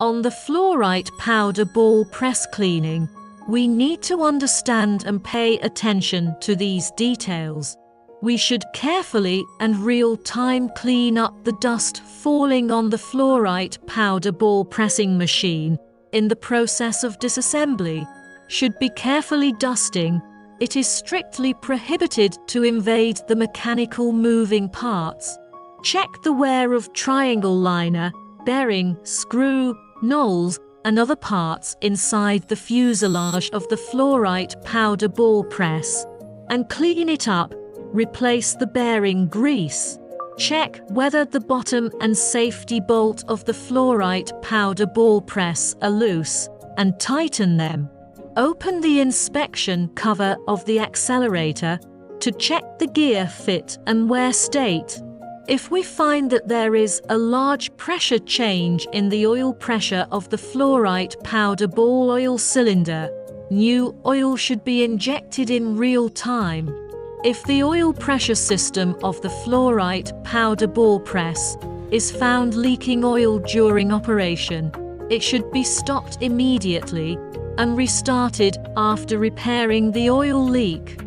On the Fluorite powder ball press cleaning, we need to understand and pay attention to these details. We should carefully and real-time clean up the dust falling on the Fluorite powder ball pressing machine in the process of disassembly. Should be carefully dusting. It is strictly prohibited to invade the mechanical moving parts. Check the wear of triangle liner, bearing, screw, knolls, and other parts inside the fuselage of the Fluorite powder ball press, and clean it up. Replace the bearing grease. Check whether the bottom and safety bolt of the Fluorite powder ball press are loose, and tighten them. Open the inspection cover of the accelerator to check the gear fit and wear state. If we find that there is a large pressure change in the oil pressure of the Fluorite powder ball oil cylinder, new oil should be injected in real time. If the oil pressure system of the Fluorite powder ball press is found leaking oil during operation, it should be stopped immediately and restarted after repairing the oil leak.